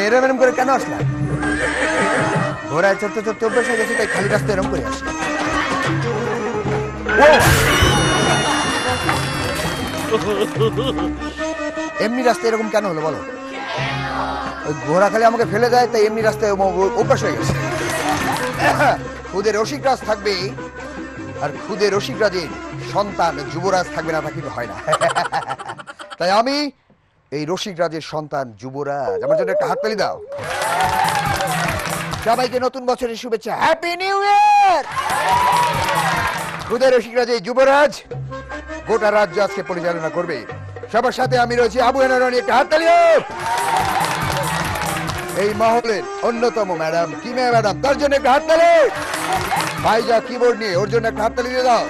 এরম করে কেন আসলাম? ঘোড়ায় চড়তে চড়তে অভ্যাস হয়ে গেছে, তাই খালি রাস্তায় এরম করে আসলাম। এমনি রাস্তায় এরকম কেন হলো বলো? ওই ঘোড়া খালি আমাকে ফেলে দেয়, তাই এমনি রাস্তায় অভ্যাস হয়ে গেছে। খুদে রসিকরাজ থাকবে, আর খুদে রসিকরাজের সন্তান যুবরাজ থাকবে না, তা কিন্তু হয় না। তাই আমি এই রসিকরাজের সন্তান যুবরাজ। আমার জন্য একটা হাততালি দাও। সবাইকে নতুন বছরের শুভেচ্ছা, হ্যাপি নিউ ইয়ার। খুদে রসিকরাজের যুবরাজ গোটা রাজ্য আজকে পরিচালনা করবে। সবার সাথে আমি রয়েছি, আবু হেনা রনি, একটা হাততালি। এই মহলের অন্যতম ম্যাডাম, কি ম্যাডাম, তার জন্য একটা হাততালি। ভাইজা কিবোর্ড নিয়ে, ওর জন্য একটা হাততালি দিয়ে দাও।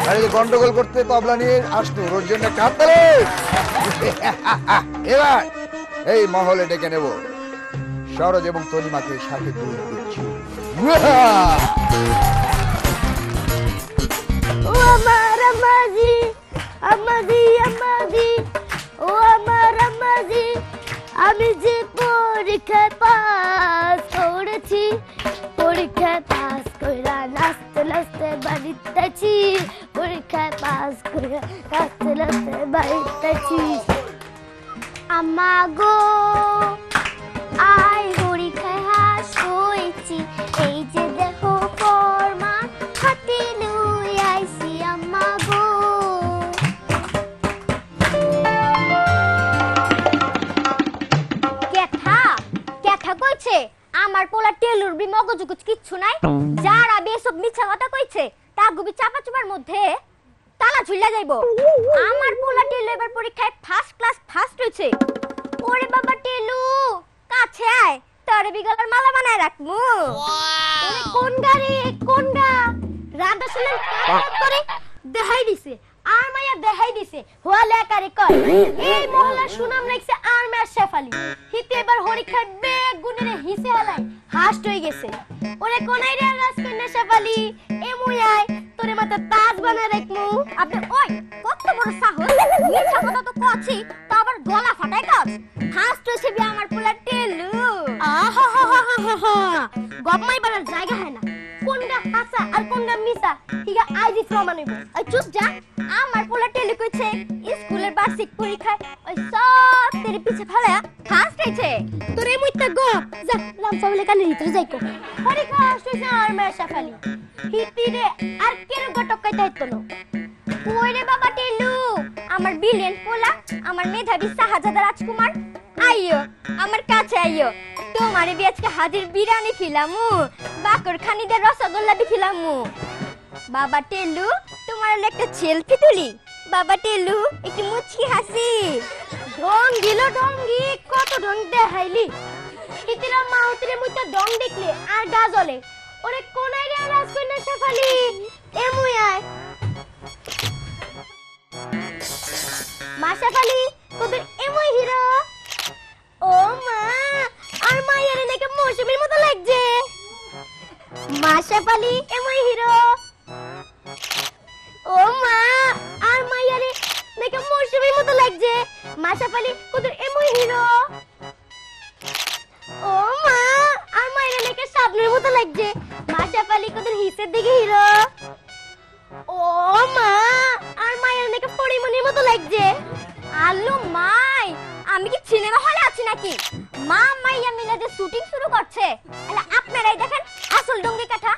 আর এই গন্ডগোল করতে তবলা নিয়ে আসতো, ওর জন্য একটা হাততালি। এবার এই মহলে ডেকে নেব সরোজ এবং তনিমাকে সাথে দুই দিচ্ছি। ও আমার আমাজি আমাজি আমাজি, ও আমার আমাজি, আমি যে পরীক্ষায় পাস করেছি, পরীক্ষায় পাস কইরা নাচতে নাচতে বাড়িতেছি, পরীক্ষায় পাস কইরা নাচতে নাচতে বাড়িতেছি। আম্মা গো আই পরীক্ষায় হাস হয়েছি, এই যে দেখো ফরমা হাতে লই আইছি। আম্মা গো ক্যাথা কইছে আমার পোলা টেলুর বি মগজুগুজ কিচ্ছু নাই। যারা বেসব মিছা কথা কইছে তা গুবি চাপা চুপার মধ্যে তালা ঝুলা যাইবো। আমার পোলা টেলু এবার পরীক্ষায় ফার্স্ট ক্লাস ফার্স্ট হইছে। ওরে বাবা টেলু কাছে আয়, তোরে বিগলার মালা বানায় রাখমু। ওরে কোন গাড়ি কোন গা রাধা শুনলেন করে দেখাই দিছে, আর মাইয়া দেখাই দিছে হোয়ালে কারে কয়। এই মহল্লার সুনাম রাখছে আর মার শেফালি, হিতে এবার পরীক্ষায় বেগ গুণেরে হিসে হালাই হাস্ট হয়ে গেছে। ওরে কোনাই রে রাজকন্যা শেফালি, এ মুয়াই তোরে মাথা তাজ বানায় রাখমু। আপনি ওই কত বড় সাহস, মিছা কথা তো কছি তা আবার গলা ফাটায় কাজ। ফার্স্ট হইছে বি আমার পোলা টেলু। আহা হা হা হা হা, গপমাই বানার জায়গা হয় না, কোনটা হাসা আর কোনটা মিছা হিগা আইজি প্রমাণ হইব। ওই চুপ যা, আমার পোলা টেলু কইছে স্কুলের বার্ষিক পরীক্ষায় ওই সব তেরে পিছে ফেলায়া ফার্স্ট হইছে। তোরে মুইতা গো যা লামসা বলে কানে ভিতরে যাইকো। পরীক্ষা হইছে আর মা শেফালি হিতি রে আর কেন গটকাইতে হইতো না। ওই রে বাবা টেলু আমার বিলিয়ন পোলা, আমার মেধাবী শাহজাদা রাজকুমার, আইয়ো আমার কাছে আইয়ো। তোমারে বি আজকে হাজির বিরিয়ানি খিলামু, বাকর খানিদের রসগোল্লা বি খিলামু। বাবা টেলু তোমার একটা সেলফি তুলি। বাবা টেলু একটু মুচকি হাসি। ঢং দিল ঢঙ্গি, কত ঢং দেখাইলি। ইতিরা মাউতরে মুইতা ঢং দেখলে আর গা জ্বলে। ওরে কোনাই রে রাজকন্যা শেফালি, এমুই আয়। মা শেফালি তোদের এমুই হিরো। ও মা আর মায়ের নাকি মৌসুমীর মতো লাগছে। মা শেফালি এমুই হিরো। ও মা আর মায়ের নাকি মৌসুমীর মতো লাগছে। মা শেফালি তোদের এমুই হিরো। ও মা আর মায়ের নাকি সাবনের মতো লাগছে। মা শেফালি তোদের হিসের দিকে হিরো। ও মা আর মায়ের নাকি পরিমণির মতো লাগছে। আলু মাই আমি কি সিনেমা হলে আছি নাকি? মা মাইয়া মিলে যে শুটিং শুরু করছে, এলা আপনারাই দেখেন আসল ডঙ্গি কাঠা।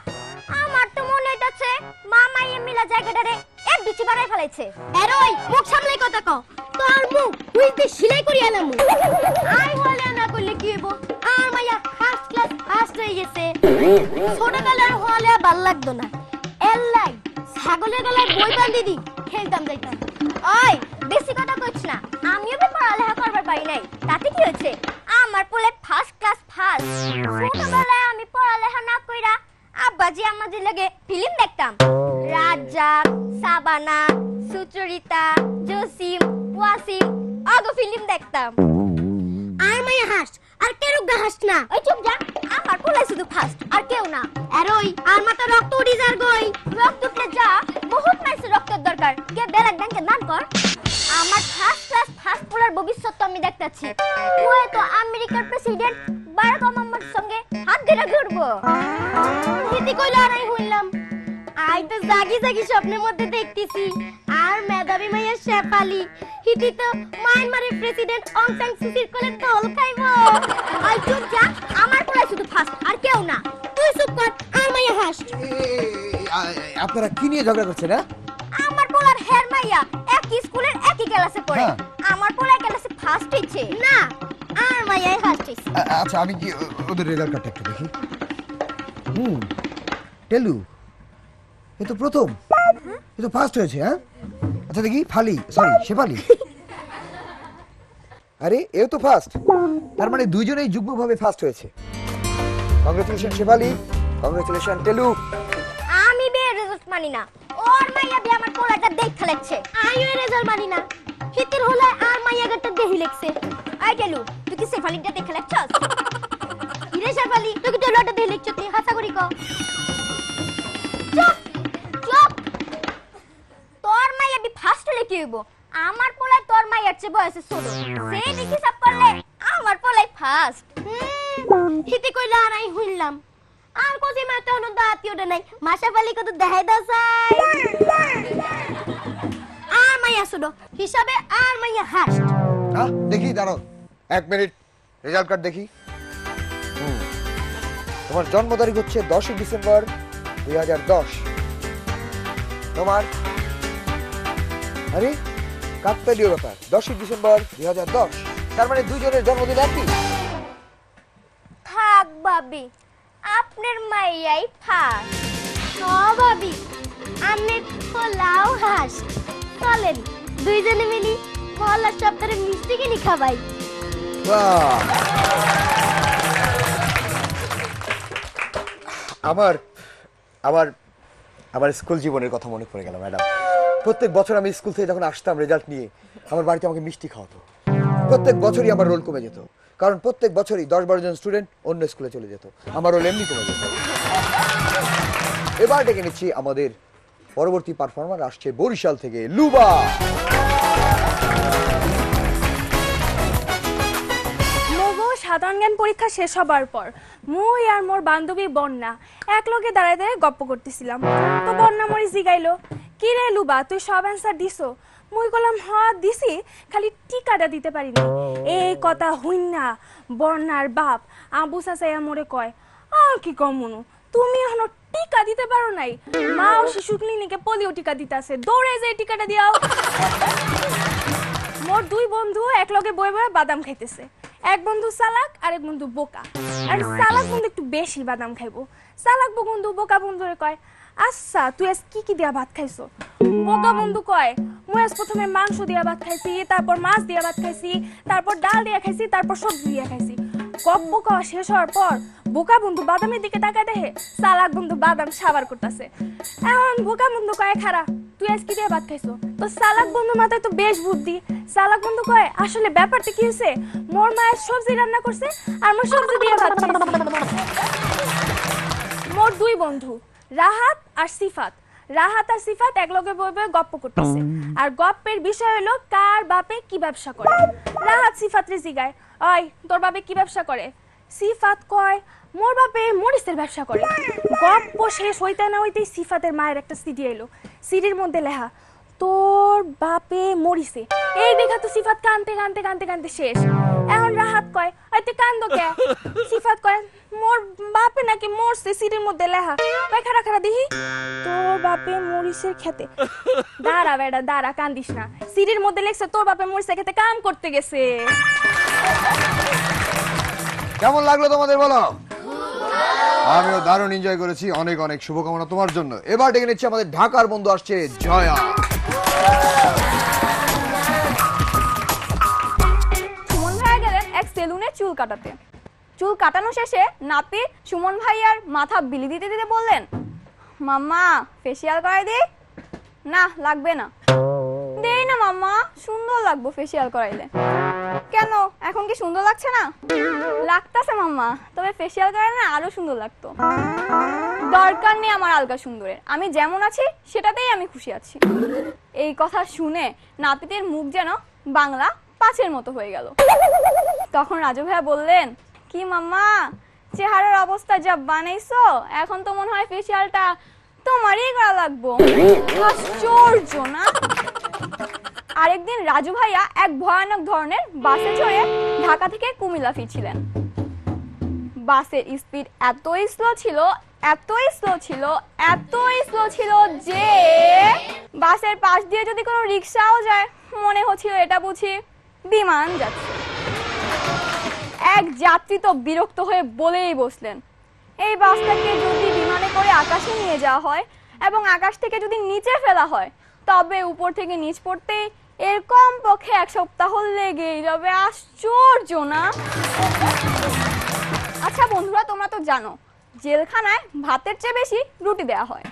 আমার তো মনে হইতাছে মা মাইয়া মিলা জায়গাটারে এক বিচি বানাই ফেলাইছে। এর ওই মুখ সামলাই কথা কও, তোর মুখ হুইতে সিলাই করি এলাম। আই হলে না করলে কি হইব? আর মাইয়া ফার্স্ট ক্লাস ফার্স্ট হয়ে গেছে। ছোটবেলার হলে ভাল লাগতো না, এলাই ছাগলের গলায় বই বান্ধি দি খেলতাম যাইতাম। ওই বেশি কথা কইছ না, আমিও তো পড়ালেখা করবার পারি নাই, তাতে কি হয়েছে? আমার পোলে ফার্স্ট ক্লাস ফার্স্ট। ছোটবেলায় আমি পড়ালেখা না কইরা আব্বাজি আমাজি লাগে ফিল্ম দেখতাম। রাজ্জাক, সাবানা, সুচরিতা, জসিম, ওয়াসিম আগো ফিল্ম দেখতাম। আর মাইয়া হাস আর কেউ হাস না। ওই চুপ যা, আমার পোলে শুধু ফার্স্ট আর কেউ না। আর ওই আর মাথা রক্ত উড়ি যার গই, রক্ত উঠলে যা বহুত মাইছে রক্তের দরকার, কে ব্যারাক ব্যাংকে দান কর। আমার ফার্স্ট ক্লাস ফার্স্ট পোলার ভবিষ্যৎ তো আমি দেখতাছি। ওই তো আমেরিকার প্রেসিডেন্ট প্রেসিডেন্ট বারাক ওবামার সঙ্গে হাত ধরে ঘুরবো। হিতি কইলো আর আমি হইলাম, আই তো জাগি জাগি স্বপ্নের মধ্যে দেখতেছি আর মেধাবী মাইয়া শেফালি হিতি তো মায়ানমারের প্রেসিডেন্ট অং সান সুচির কোলে দোল খাইবো। আই চুপ যা, আমার পড়াই শুধু ফার্স্ট আর কেউ না। তুই চুপ কর, আর মাইয়া হাসট। আপনারা কি নিয়ে ঝগড়া করছেন? আমার পোলার হের মাইয়া একই স্কুলের একই ক্লাসে পড়ে, আমার পোলা ক্লাসে ফার্স্ট হইছে না, আর মাইয়াই ফার্স্ট হইছে। আচ্ছা আমি কি ওদের রেজাল্ট কার্ডটা একটু দেখি। টেলু এ তো প্রথম, এ তো ফার্স্ট হয়েছে। হ্যাঁ আচ্ছা দেখি ফালি, সরি শেফালি, আরে এও তো ফার্স্ট, তার মানে দুইজনেই যুগ্মভাবে ফার্স্ট হয়েছে। Congratulation Shefali, congratulation Telu. আমি বে রেজাল্ট মানি না, ওর মাইয়া বে আমার পোলাটা দেখে লেখছে, আমিও রেজাল্ট মানি না। হিতির হলে আর মাইয়া গটা দেহি লেখছে। আই টেলু তুই কি শেফালিটা দেখে লেখছস? ইরে শেফালি তুই কি টেলুটা দেহি লেখছ? তুই হাসা করি কও। চুপ চুপ, তোর মাইয়া বি ফার্স্ট হলে কি হইব? আমার পোলাই তোর মাইয়ার চেয়ে বয়সে ছোট, সেই দেখি সব করলে আমার পোলাই ফার্স্ট। হিতি কইলা আর আমি হইলাম, আর কোজি মা তো হলো দাঁতিও নাই, মাশাফালি কত দেখাই দাও চাই। আর মাইয়া ছোট হিসাবে আর মাইয়া হাস্ট। দেখি দাঁড়াও 1 মিনিট, রেজাল্ট কার্ড দেখি। তোমার জন্ম তারিখ হচ্ছে 10 ডিসেম্বর 2010। তোমার আরে কাকতালীয় ব্যাপার, 10 ডিসেম্বর 2010, তার মানে দুজনের জন্মদিন একই। থাক ভাবি, আপনার মাইয়াই ফার্স্ট। হ্যাঁ ভাবি, আমি পোলাও হাস। চলেন দুইজনে মিলি মহল্লার সপ্তাহে মিষ্টি কিনে খাবাই। আমার আমার আমার স্কুল জীবনের কথা মনে পড়ে গেল ম্যাডাম। প্রত্যেক বছর আমি স্কুল থেকে যখন আসতাম রেজাল্ট নিয়ে, আমার বাড়িতে আমাকে মিষ্টি খাওয়াতো। প্রত্যেক বছরই আমার রোল কমে যেত, কারণ প্রত্যেক বছরই 10-12 জন স্টুডেন্ট অন্য স্কুলে চলে যেত, আমার রোল এমনি কমে যেত। এবার ডেকে নিচ্ছি আমাদের পরবর্তী পারফর্মার, আসছে বরিশাল থেকে লুবা। সাধারণ জ্ঞান পরীক্ষা শেষ হবার পর মুই আর মোর বান্ধবী বন্যা একলগে দাঁড়ায় দাঁড়ায় গপ্প করতেছিলাম। তো বন্যা মরি জিগাইলো, কি রে লুবা তুই সব অ্যান্সার দিছো? মুই কলাম হ্যাঁ দিছি, খালি টিকাটা দিতে পারিনি। এই কথা হইন না বন্যার বাপ আবু চাচাইয়া মোরে কয়, আর কি কম মনু তুমি এখনো টিকা দিতে পারো নাই? মা ও শিশু ক্লিনিকে পোলিও টিকা দিতেছে, দৌড়ে যে টিকাটা দিয়াও। মোর দুই বন্ধু একলগে বয়ে বয়ে বাদাম খাইতেছে। এক বন্ধু চালাক আর এক বন্ধু বোকা। আর চালাক বন্ধু একটু বেশি বাদাম খাইবো। চালাক বন্ধু বোকা বন্ধুরে কয়, আচ্ছা তুই আজ কি কি দিয়া ভাত খাইছো? বোকা বন্ধু কয়, মুই আজ প্রথমে মাংস দিয়া ভাত খাইছি, তারপর মাছ দিয়া ভাত খাইছি, তারপর ডাল দিয়া খাইছি, তারপর সবজি দিয়া খাইছি। গপ্প খাওয়া শেষ হওয়ার পর বোকা বন্ধু বাদামের দিকে তাকায় দেখে চালাক বন্ধু বাদাম সাবার করতেছে। এখন বোকা বন্ধু কয়, খারা তুই আজ কি দিয়ে ভাত খাইছো? তো চালাক বন্ধু মাথায় তো বেশ বুদ্ধি। চালাক বন্ধু কয়, আসলে ব্যাপারটা কি হয়েছে, মোর মায়ের সবজি রান্না করছে আর মোর সবজি দিয়ে ভাত খাইছি। মোর দুই বন্ধু রাহাত আর সিফাত, রাহাত আর সিফাত একলগে বই বই গপ্প করতেছে। আর গপ্পের বিষয় হলো কার বাপে কি ব্যবসা করে। রাহাত সিফাতরে জিগায়, ওই তোর বাপে কি ব্যবসা করে? সিফাত কয়, মোর বাপে মরিচের ব্যবসা করে। গপ্প শেষ হইতে না হইতেই সিফাতের মায়ের একটা সিডি এলো, সিডির মধ্যে লেখা তোর বাপে মরিছে। এই দেখা তো সিফাত কানতে কানতে কানতে কানতে শেষ। এখন রাহাত কয়, আই তুই কান্দো কে? সিফাত কয়, মোর বাপে নাকি মরছে, সিডির মধ্যে লেখা। কয় খারা খারা দেখি, তোর বাপে মরিচের খেতে। দাঁড়া বেটা দাঁড়া, কান্দিস না, সিডির মধ্যে লেখছে তোর বাপে মরিচের খেতে কাম করতে গেছে। কেমন লাগলো তোমাদের বলো? আমিও দারুণ এনজয় করেছি, অনেক অনেক শুভকামনা তোমার জন্য। এবার ডেকে নিচ্ছি আমাদের ঢাকার বন্ধু, আসছে জয়া। সুমন ভাইয়া গেলেন এক সেলুনে চুল কাটাতে। চুল কাটানো শেষে নাপিত সুমন ভাইয়ার মাথা বিলি দিতে দিতে বললেন, মাম্মা ফেসিয়াল করাই দে। না লাগবে না। দেই না মাম্মা, সুন্দর লাগবো ফেসিয়াল করাইলে। কেন এখন কি সুন্দর লাগছে না? লাগতাছে মাম্মা, তবে ফেসিয়াল করাইলে না আরো সুন্দর লাগতো। দরকার নেই আমার আলগা সুন্দরের, আমি যেমন আছি সেটাতেই আমি খুশি আছি। এই কথা শুনে নাপিতের মুখ যেন বাংলা 5-এর মতো হয়ে গেল। তখন রাজু ভাইয়া বললেন, কি মামা চেহারার অবস্থা যা বানাইছো, এখন তো মনে হয় ফেসিয়ালটা তোমারই করা লাগবো। আশ্চর্য না। আরেকদিন রাজু ভাইয়া এক ভয়ানক ধরনের বাসে চড়ে ঢাকা থেকে কুমিল্লা ফিরছিলেন। বাসের স্পিড এতই স্লো ছিল, এতই স্লো ছিল, এতই স্লো ছিল যে বাসের পাশ দিয়ে যদি কোনো রিক্সাও যায় মনে হচ্ছিল এটা বুঝি বিমান যাচ্ছে। এক যাত্রী তো বিরক্ত হয়ে বলেই বসলেন, এই বাসটাকে যদি বিমানে করে আকাশে নিয়ে যাওয়া হয় এবং আকাশ থেকে যদি নিচে ফেলা হয় তবে উপর থেকে নিচ পড়তে এর কমপক্ষে 1 সপ্তাহ লেগেই যাবে। আশ্চর্য না। আচ্ছা বন্ধুরা, তোমরা তো জানো জেলখানায় ভাতের চেয়ে বেশি রুটি দেয়া হয়,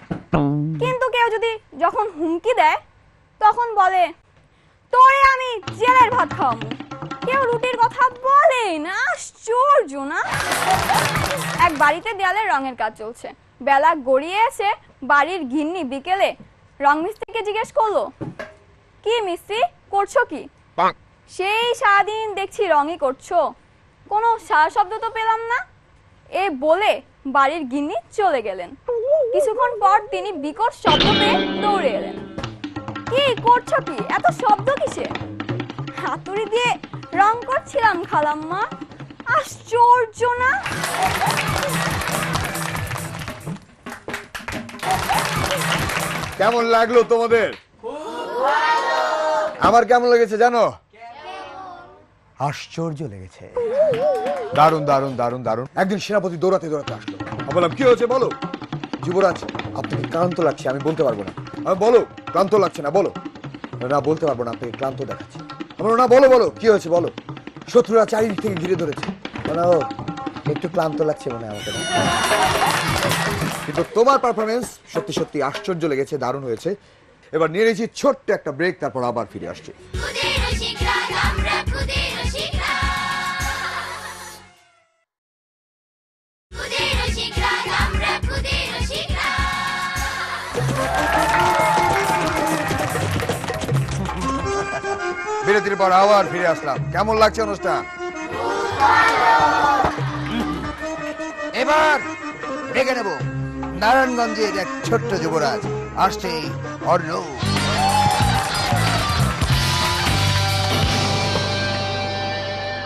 কিন্তু কেউ যদি যখন হুমকি দেয় তখন বলে তোরে আমি জেলের ভাত খাওয়াবো। কেউ রুটির কথা বলে না। আশ্চর্য না। এক বাড়িতে দেয়ালে রঙের কাজ চলছে। বেলা গড়িয়ে এসে বাড়ির গিন্নি বিকেলে রং মিস্ত্রিকে জিজ্ঞেস করলো, কি মিস্ত্রি করছো কি? সেই সারাদিন দেখছি রঙই করছো, কোনো সারা শব্দ তো পেলাম না। এ বলে বাড়ির গিন্নি চলে গেলেন। কিছুক্ষণ পর তিনি বিকট শব্দ পেয়ে দৌড়ে এলেন। কি করছো কি, এত শব্দ কিসে? হাতুড়ি দিয়ে রং করছিলাম খালাম্মা। আশ্চর্য না। কেমন লাগলো তোমাদের? আমার কেমন লেগেছে জানো? আশ্চর্য লেগেছে। দারুণ দারুণ দারুণ দারুণ। একদিন সেনাপতি দৌড়াতে দৌড়াতে আসলো। আমি বললাম, কি হয়েছে বলো। যুবরাজ, আপনাকে ক্লান্ত লাগছে, আমি বলতে পারবো না। আমি বলো, ক্লান্ত লাগছে না বলো। না বলতে পারবো না, আপনাকে ক্লান্ত দেখাচ্ছে। আমরা না বলো বলো কি হয়েছে বলো। শত্রুরা চারিদিক থেকে ঘিরে ধরেছে। একটু ক্লান্ত লাগছে মনে হয় আমাকে। কিন্তু তোমার পারফরমেন্স সত্যি সত্যি আশ্চর্য লেগেছে, দারুণ হয়েছে। এবার নিয়ে নিয়েছি ছোট্ট একটা ব্রেক, তারপর আবার ফিরে আসছি। বিরতির পর আবার ফিরে আসলাম। কেমন লাগছে অনুষ্ঠান? এবার ডেকে নেব নারায়ণগঞ্জের এক ছোট্ট যুবরাজ। আসছে অর্ণব।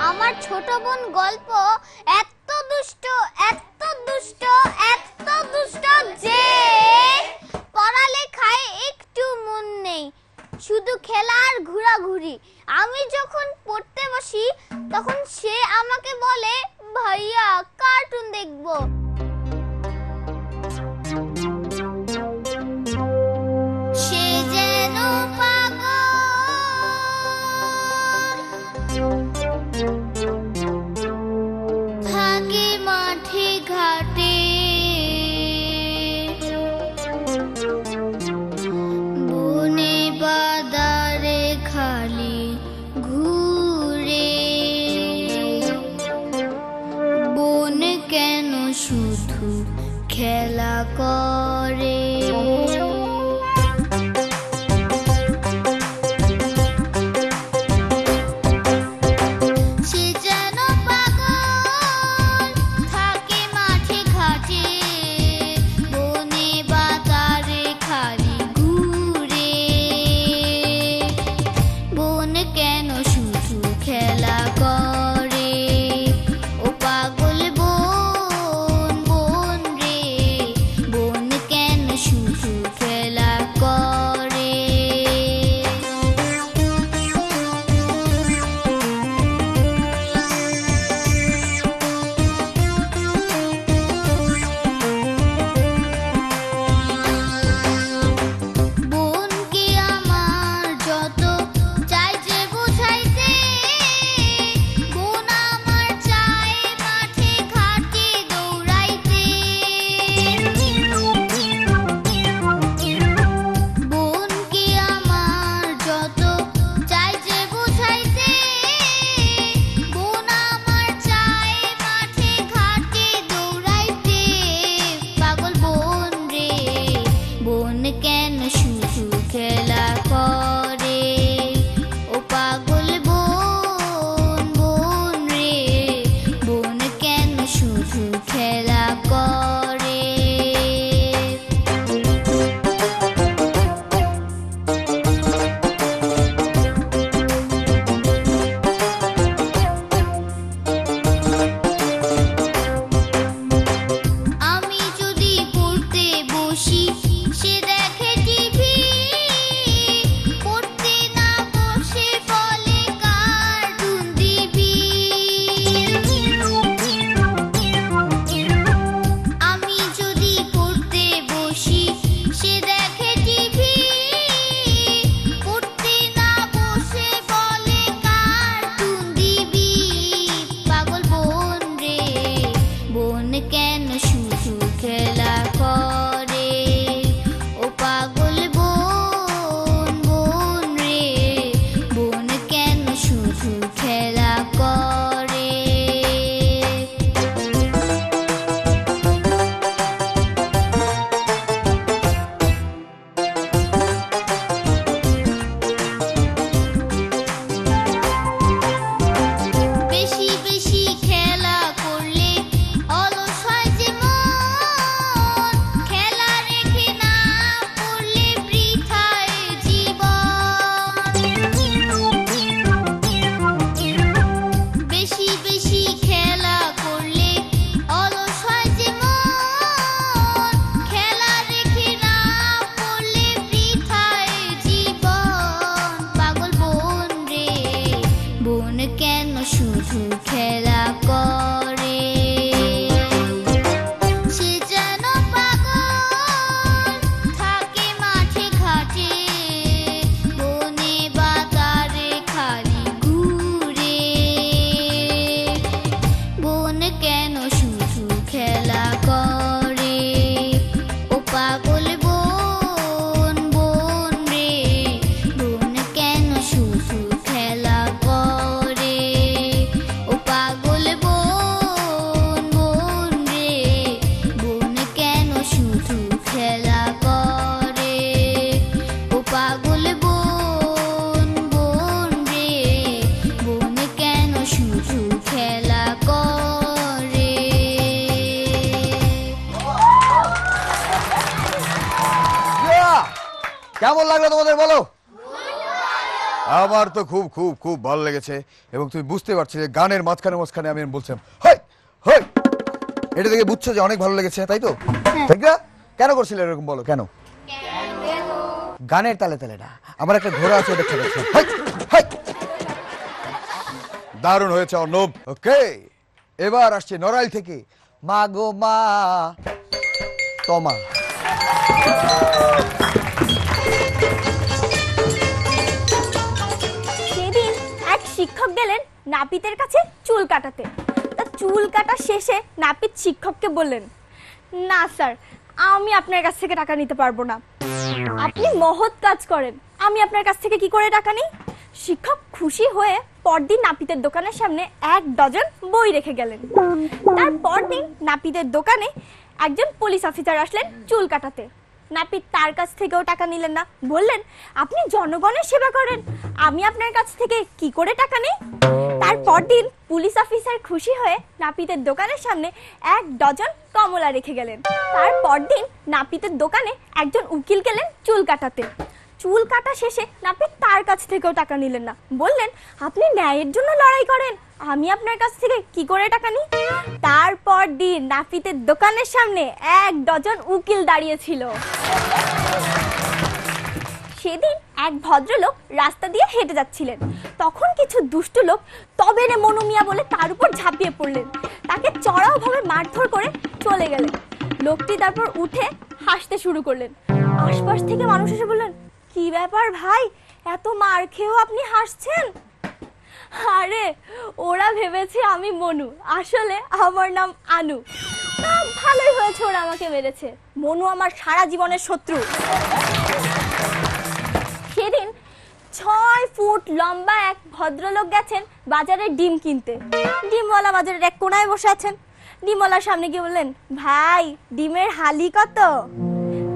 আমার ছোট বোন গল্প এত দুষ্ট, এত দুষ্ট, এত দুষ্ট যে পড়ালেখায় একটু মন নেই, শুধু খেলা আর ঘোরাঘুরি। আমি যখন পড়তে বসি তখন সে আমাকে বলে, ভাইয়া কার্টুন দেখবো। সে যেন পাগল, থাকে মাঠে ঘাটে, বনে বাদারে খালি ঘুরে। বন কেন কেমন লাগলো তোমাদের বলো? আমার তো খুব খুব খুব ভালো লেগেছে। এবং তুমি বুঝতে পারছি যে গানের মাঝখানে আমি বলছিলাম হই হই, এটা দেখে বুঝছো যে অনেক ভালো লেগেছে, তাই তো? ঠিক না? কেন করছিলে এরকম বলো, কেন? গানের তালে তালে না, আমার একটা ঘোড়া আছে, ওটা ছেড়েছে। দারুণ হয়েছে অর্ণব। ওকে, এবার আসছে নড়াইল থেকে মা গো মা তমা। সেদিন এক শিক্ষক গেলেন নাপিতের কাছে চুল কাটাতে। তা চুল কাটা শেষে নাপিত শিক্ষককে বললেন, না স্যার, আমি আপনার কাছ থেকে টাকা নিতে পারবো না। আপনি মহৎ কাজ করেন, আমি আপনার কাছ থেকে কি করে টাকা নিই? শিক্ষক খুশি হয়ে পরদিন নাপিতের দোকানের সামনে 1 ডজন বই রেখে গেলেন। তার পরদিন নাপিতের দোকানে একজন পুলিশ অফিসার আসলেন চুল কাটাতে। নাপিত তার কাছ থেকেও টাকা নিলেন না, বললেন, আপনি জনগণের সেবা করেন, আমি আপনার কাছ থেকে কি করে টাকা নিই? তার পরদিন পুলিশ অফিসার খুশি হয়ে নাপিতের দোকানের সামনে 1 ডজন কমলা রেখে গেলেন। তার পরদিন নাপিতের দোকানে একজন উকিল গেলেন চুল কাটাতে। চুল কাটা শেষে নাপিত তার কাছ থেকেও টাকা নিলেন না, বললেন, আপনি ন্যায়ের জন্য লড়াই করেন, আমি আপনার কাছ থেকে কি করে টাকা নিই? তারপর দিন নাপিতের দোকানের সামনে 1 ডজন উকিল দাঁড়িয়েছিল। সেদিন এক ভদ্রলোক রাস্তা দিয়ে হেঁটে যাচ্ছিলেন। তখন কিছু দুষ্ট লোক তবে রে মনু মিয়া বলে তার উপর ঝাঁপিয়ে পড়লেন। তাকে চড়াওভাবে মারধর করে চলে গেলেন। লোকটি তারপর উঠে হাসতে শুরু করলেন। আশপাশ থেকে মানুষ এসে বললেন, কি ব্যাপার ভাই, এত মার খেয়েও আপনি হাসছেন? আরে ওরা ভেবেছে আমি মনু, আসলে আমার নাম আনু। ভালোই হয়েছে ওরা আমাকে মেরেছে, মনু আমার সারা জীবনের শত্রু। সেদিন 6 ফুট লম্বা এক ভদ্রলোক গেছেন বাজারে ডিম কিনতে। ডিমওয়ালা বাজারের এক কোনায় বসে আছেন। ডিমওয়ালার সামনে গিয়ে বললেন, ভাই ডিমের হালি কত?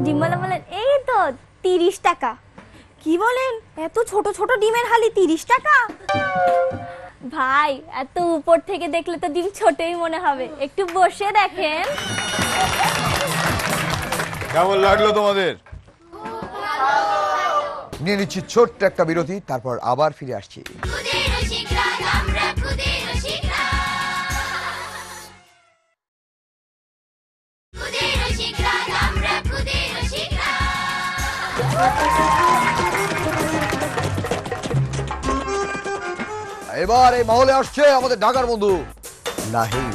ডিমওয়ালা বললেন, এই তো 30 টাকা। কি বলেন, এত ছোট ছোট ডিমের হালি 30 টাকা? ভাই এত উপর থেকে দেখলে তো ডিম ছোটই মনে হবে, একটু বসে দেখেন। কেমন লাগলো তোমাদের? নিয়ে নিচ্ছি ছোট্ট একটা বিরতি, তারপর আবার ফিরে আসছি। এবার এই মহলে আসছে আমাদের ঢাকার বন্ধু নাহি।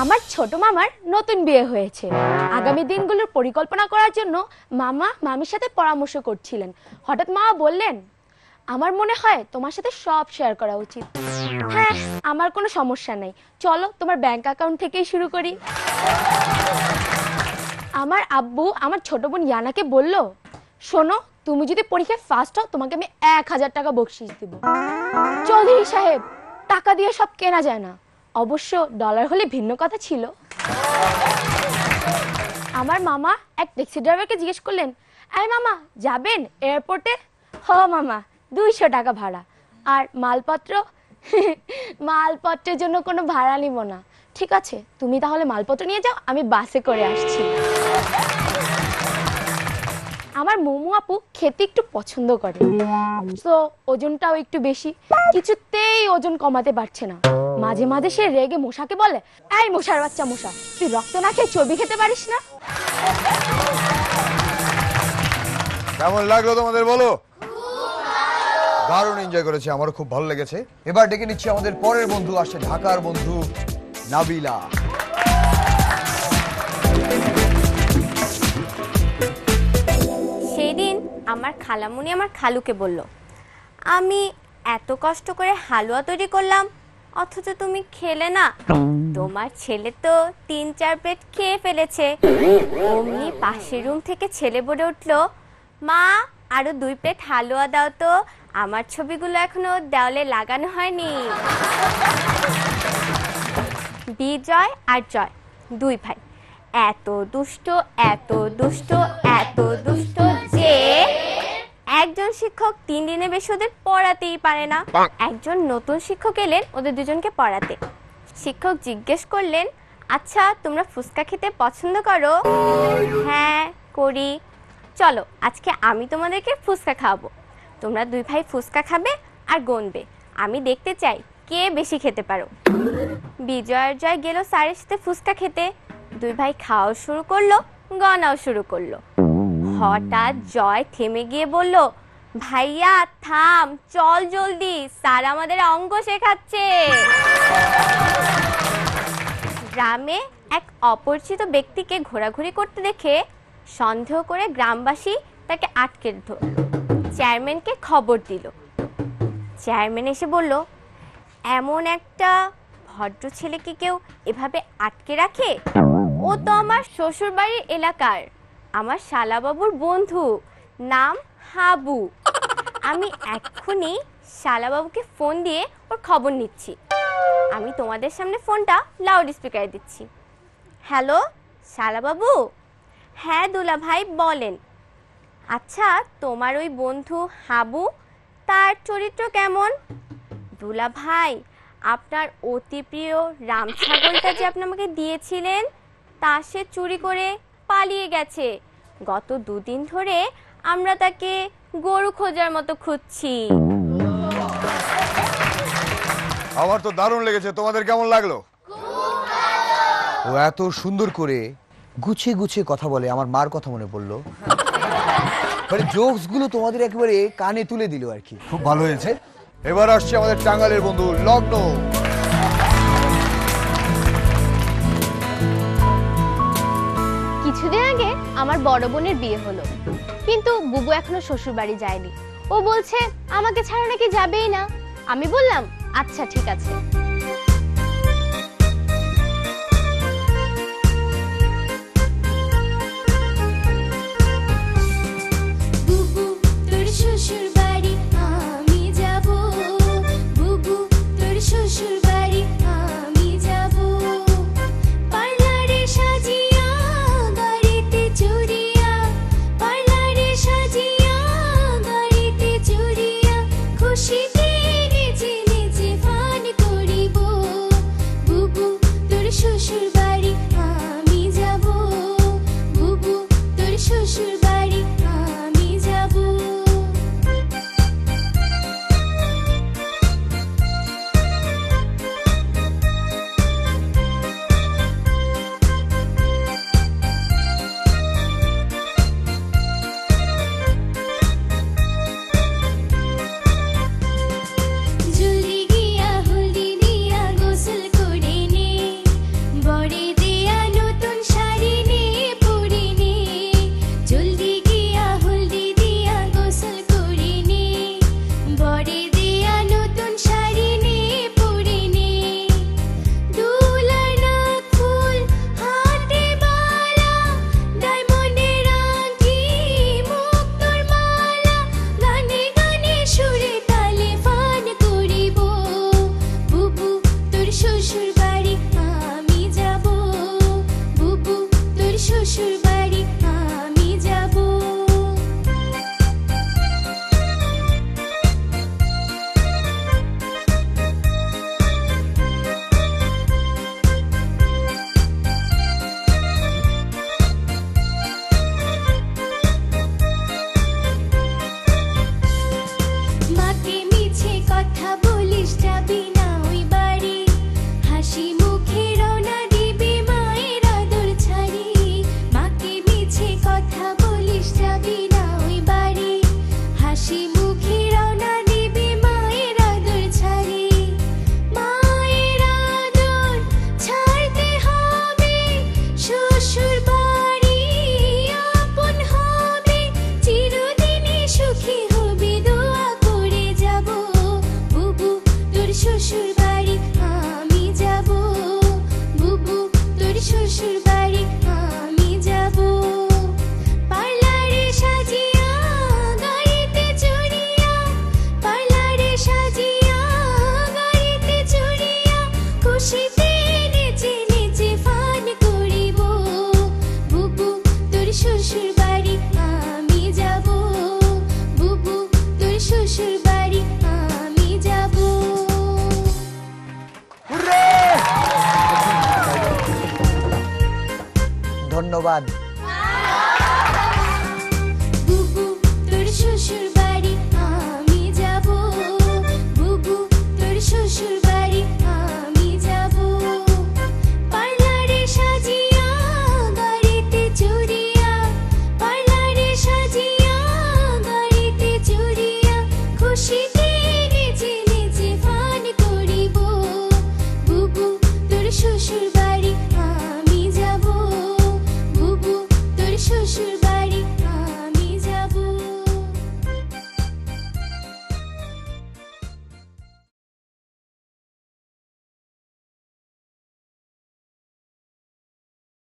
আমার ছোট মামার নতুন বিয়ে হয়েছে। আগামী দিনগুলোর পরিকল্পনা করার জন্য মামা মামির সাথে পরামর্শ করছিলেন। হঠাৎ মা বললেন, আমার মনে হয় তোমার সাথে সব শেয়ার করা উচিত। হ্যাঁ, আমার কোনো সমস্যা নেই, চলো তোমার ব্যাংক অ্যাকাউন্ট থেকেই শুরু করি। আমার আব্বু আমার ছোট বোন ইয়ানাকে বলল, শোনো, তুমি যদি পরীক্ষায় ফার্স্ট হও তোমাকে আমি 1000 টাকা বকশিশ দিব। চৌধুরী সাহেব, টাকা দিয়ে সব কেনা যায় না, অবশ্য ডলার হলে ভিন্ন কথা ছিল। আমার মামা এক ট্যাক্সি ড্রাইভারকে জিজ্ঞেস করলেন, এই মামা যাবেন এয়ারপোর্টে? হ মামা, 200 টাকা ভাড়া। আর মালপত্র? মালপত্রের জন্য কোনো ভাড়া নিব না। ঠিক আছে, তুমি তাহলে মালপত্র নিয়ে যাও, আমি বাসে করে আসছি। আমার মোমো আপু খেতে একটু পছন্দ করে, তো ওজনটাও একটু বেশি, কিছুতেই ওজন কমাতে পারছে না। মাঝে মাঝে সে রেগে মশাকে বলে, এই মশার বাচ্চা মশা, তুই রক্ত না খেয়ে চর্বি খেতে পারিস না? কেমন লাগলো তোমাদের বলো? দারুণ এনজয় করেছি, আমারও খুব ভালো লেগেছে। এবার ডেকে নিচ্ছি আমাদের পরের বন্ধু, আসছে ঢাকার বন্ধু নাবিলা। সেদিন আমার খালামুনি আমার খালুকে বলল, আমি এত কষ্ট করে হালুয়া তৈরি করলাম, অথচ তুমি খেলে না। তোমার ছেলে তো 3-4 প্লেট খেয়ে ফেলেছে। অমনি পাশের রুম থেকে ছেলে বলে উঠলো, মা আরো 2 প্লেট হালুয়া দাও তো, আমার ছবিগুলো এখনো দেওয়ালে লাগানো হয়নি। বিজয় আর জয় 2 ভাই, এত দুষ্ট এত দুষ্ট এত দুষ্ট যে একজন শিক্ষক 3 দিনে বেশি ওদের পড়াতেই পারে না। একজন নতুন শিক্ষক এলেন ওদের দুজনকে পড়াতে। শিক্ষক জিজ্ঞেস করলেন, আচ্ছা তোমরা ফুচকা খেতে পছন্দ করো? হ্যাঁ করি। চলো আজকে আমি তোমাদেরকে ফুচকা খাওয়াবো। তোমরা দুই ভাই ফুচকা খাবে আর গুনবে। আমি দেখতে চাই কে বেশি খেতে পারো। বিজয় আর জয় গেল স্যারের সাথে ফুচকা খেতে। দুই ভাই খাওয়া শুরু করলো, গনাও শুরু করলো। হঠাৎ জয় থেমে গিয়ে বলল, ভাইয়া থাম, চল জলদি, স্যার আমাদের অঙ্ক শেখাচ্ছে। গ্রামে এক অপরিচিত ব্যক্তিকে ঘোরাঘুরি করতে দেখে সন্দেহ করে গ্রামবাসী তাকে আটকে ধরল। চেয়ারম্যানকে খবর দিল। চেয়ারম্যান এসে বলল, এমন একটা ভদ্র ছেলেকে কেউ এভাবে আটকে রাখে? ও তো আমার শ্বশুরবাড়ির এলাকার, আমার শালাবাবুর বন্ধু, নাম হাবু। আমি এক্ষুনি শালাবাবুকে ফোন দিয়ে ওর খবর নিচ্ছি। আমি তোমাদের সামনে ফোনটা লাউড স্পিকারে দিচ্ছি। হ্যালো শালাবাবু। হ্যাঁ দুলা ভাই বলেন। আচ্ছা তোমার ওই বন্ধু হাবু, তার চরিত্র কেমন? দুলা ভাই আপনার অতি প্রিয় রাম ছাগলটা যে আপনি আমাকে দিয়েছিলেন তা সে চুরি করে পালিয়ে গেছে। গত 2 দিন ধরে আমরা তাকে গরু খোঁজার মতো খুঁজছি। আমার তো দারুণ লেগেছে, তোমাদের কেমন লাগলো? ও এত সুন্দর করে গুছিয়ে গুছিয়ে কথা বলে, আমার মার কথা মনে পড়লো। মানে জোকস গুলো তোমাদের একেবারে কানে তুলে দিল আর কি, খুব ভালো হয়েছে। এবার আসছে আমাদের টাঙ্গাইলের বন্ধু লগ্ন। কিছুদিন আগে আমার বড় বোনের বিয়ে হলো, কিন্তু বুবু এখনো শ্বশুর বাড়ি যায়নি। ও বলছে আমাকে ছাড়া নাকি যাবেই না। আমি বললাম আচ্ছা ঠিক আছে। বুবু তোর শ্বশুর বাড়ি আমি যাব, বুবু তোর শ্বশুর বাড়ি আমি যাব। পার্লারে সাজিয়া গাড়িতে চড়িয়া, পার্লারে সাজিয়া গাড়িতে চড়িয়া, খুশিতে নেচে নেচে ফান করিব। বুবু তোর শ্বশুর বাড়ি আমি যাব, বুবু তোর শ্বশুর বাড়ি আমি যাব। জলদি গিয়া হলদি দিয়া গোসল করে নে, বরে দেয়া নতুন শাড়ি নে পরে নে। জলদি গিয়া হলদি দিয়া গোসল করে নে, বরে দেয়া নতুন শাড়ি নে পরে নে। দুলার নাক ফুল, হাতে বালা, ডায়মন্ডের আংটি, মুক্তোর মালা, গানে গানে সুরে তালে ফান করিব। বুবু তোর শ্বশুর বাড়ি আমি যাব, বুবু তোর শ্বশুর বাড়ি আমি যাব। মাকে মিছে কথা বলিস, যাবি না ওই বাড়ি, হাসি মুখে রওনা দিবি মায়ের আদর ছাড়ি। মাকে মিছে কথা বলিস, যাবি না ওই বাড়ি, হাসি মুখে রওনা দিবি মায়ের আদর ছাড়ি। মায়ের আদর ছাড়তে হবে, শ্বশুর বাড়ি আপন হবে, চিরদিনই সুখী হবে, দোয়া করে যাব। বুবু তোর শ্বশুর বাড়ি আমি যাব, বুবু তোর শ্বশুর বাড়ি আমি যাব। পার্লারে সাজিয়া গাড়িতে চড়িয়া, পার্লারে সাজিয়া গাড়িতে চড়িয়া, খুশিতে নেচে নেচে ফান করিব। বুবু তোর শ্বশুর বাড়ি আমি যাব, বুবু তোর শ্বশুর বাড়ি আমি যাব। ধন্যবাদ।